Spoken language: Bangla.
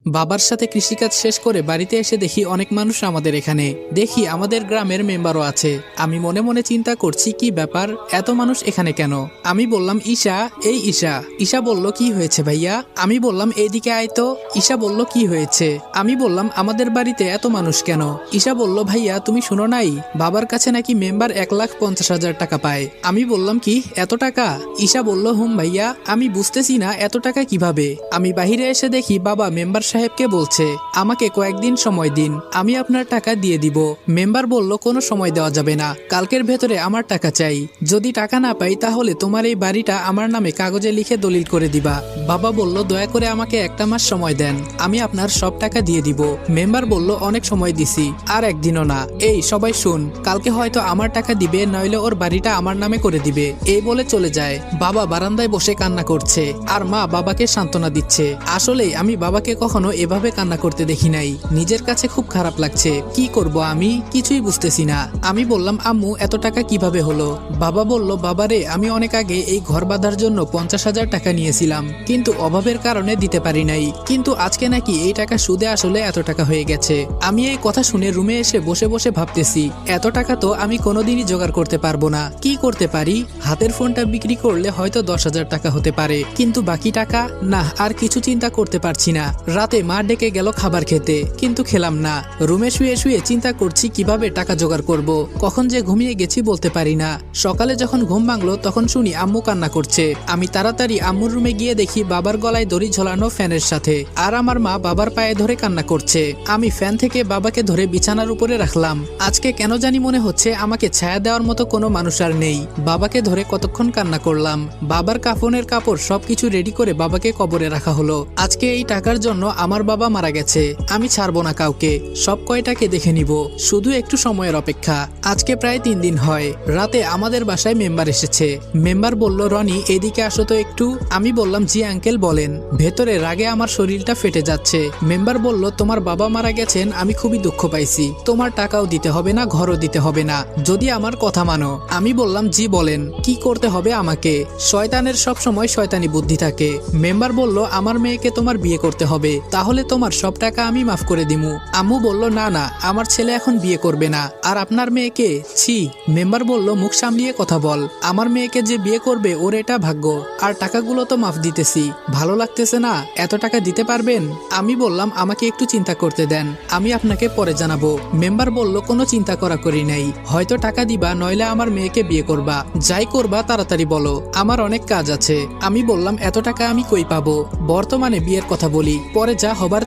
বাবার সাথে কৃষিকাজ শেষ করে বাড়িতে এসে দেখি অনেক মানুষ আমাদের এখানে। দেখি আমাদের গ্রামের মেম্বারও আছে। আমি মনে মনে চিন্তা করছি কি ব্যাপার, এত মানুষ এখানে কেন? আমি বললাম ঈশা, এই ঈশা। ঈশা বলল কি হয়েছে ভাইয়া? আমি বললাম এইদিকে আয় তো। ঈশা বলল কি হয়েছে? আমি বললাম আমাদের বাড়িতে এত মানুষ কেন? ঈশা বলল ভাইয়া তুমি শুনো নাই, বাবার কাছে নাকি মেম্বার 1,50,000 টাকা পায়। আমি বললাম কি এত টাকা? ঈশা বলল হুম ভাইয়া। আমি বুঝতেছি না এত টাকা কিভাবে। আমি বাহিরে এসে দেখি বাবা মেম্বার সাহেবকে বলছে আমাকে কয়েকদিন সময় দিন, আমি আপনার টাকা দিয়ে দিব। মেম্বার বলল কোনো সময় দেওয়া যাবে না, কালকের ভেতরে আমার টাকা চাই। যদি টাকা না পাই তাহলে তোমার এই বাড়িটা আমার নামে কাগজে লিখে দলিল করে দিবা। বাবা বলল দয়া করে আমাকে একটা মাস সময় দেন, আমি আপনার সব টাকা দিয়ে দিব। মেম্বার বলল অনেক সময় দিছি, আর একদিনও না। এই সবাই শুন, কালকে হয়তো আমার টাকা দিবে, নইলে ওর বাড়িটা আমার নামে করে দিবে। এই বলে চলে যায়। বাবা বারান্দায় বসে কান্না করছে, আর মা বাবাকে সান্ত্বনা দিচ্ছে। আসলেই আমি বাবাকে কখনো এভাবে কান্না করতে দেখি নাই। নিজের কাছে খুব খারাপ লাগছে। কি করব আমি কিছুই বুঝতেছি না। আমি বললাম আম্মু এত টাকা কিভাবে হলো? বাবা বলল বাবারে আমি অনেক আগে এই ঘর বাঁধার জন্য 50,000 টাকা নিয়েছিলাম, কিন্তু অভাবের কারণে দিতে পারি নাই। কিন্তু আজকে নাকি এই টাকা সুদে আসলে এত টাকা হয়ে গেছে। আমি এই কথা শুনে রুমে এসে বসে বসে ভাবতেছি এত টাকা তো আমি কোনোদিনই জোগাড় করতে পারবো না। কি করতে পারি? হাতের ফোনটা বিক্রি করলে হয়তো 10,000 টাকা হতে পারে, কিন্তু বাকি টাকা না। আর কিছু চিন্তা করতে পারছি না। রাতে মা ডেকে গেল খাবার খেতে, কিন্তু খেলাম না। রুমে শুয়ে শুয়ে চিন্তা করছি কিভাবে টাকা জোগাড় করব। কখন যে ঘুমিয়ে গেছি বলতে পারি না। সকালে যখন ঘুম ভাঙলো তখন শুনি আম্মু কান্না করছে। আমি তাড়াতাড়ি আম্মুর রুমে গিয়ে দেখি বাবার গলায় দড়ি ঝোলানো ফ্যানের সাথে, আর আমার মা বাবার পায়ে ধরে কান্না করছে। আমি ফ্যান থেকে বাবাকে ধরে বিছানার উপরে রাখলাম। আজকে কেন জানি মনে হচ্ছে আমাকে ছায়া দেওয়ার মতো কোনো মানুষ আর নেই। বাবাকে ধরে কতক্ষণ কান্না করলাম। বাবার কাফনের কাপড় সবকিছু রেডি করে বাবাকে কবরে রাখা হলো। আজকে এই টাকার জন্য আমার বাবা মারা গেছে। আমি ছাড়বো না কাউকে, সব কয়টাকে দেখে নিব। শুধু একটু সময়ের অপেক্ষা। আজকে প্রায় 3 দিন হয়। রাতে আমাদের বাসায় মেম্বার এসেছে। মেম্বার বলল রনি এদিকে আসো তো একটু। আমি বললাম জি আঙ্কেল বলেন। ভেতরে রাগে আমার শরীরটা ফেটে যাচ্ছে। মেম্বার বলল তোমার বাবা মারা গেছেন, আমি খুবই দুঃখ পাইছি। তোমার টাকাও দিতে হবে না, ঘরও দিতে হবে না, যদি আমার কথা মানো। আমি বললাম জি বলেন, কি করতে হবে আমাকে? শয়তানের সব সময় শয়তানি বুদ্ধি থাকে। মেম্বার বলল আমার মেয়েকে তোমার বিয়ে করতে হবে, তাহলে তোমার সব টাকা আমি মাফ করে দিমু। আম্মু বলল না না, আমার ছেলে এখন বিয়ে করবে না। আর আপনার মেয়েকে? ছি। মেম্বার বলল মুখ সামলিয়ে কথা বল। আমার মেয়েকে যে বিয়ে করবে ওর এটা ভাগ্য, আর টাকাগুলো তো মাফ দিতেছি। ভালো লাগতেছে না? এত টাকা দিতে পারবেন? আমি বললাম আমাকে একটু চিন্তা করতে দেন, আমি আপনাকে পরে জানাবো। মেম্বার বলল কোনো চিন্তা করা করি নাই, হয়তো টাকা দিবা, নইলে আমার মেয়েকে বিয়ে করবা। যাই করবা তাড়াতাড়ি বলো, আমার অনেক কাজ আছে। আমি বললাম এত টাকা আমি কই পাবো? বর্তমানে বিয়ের কথা বলি, পরে যা হবার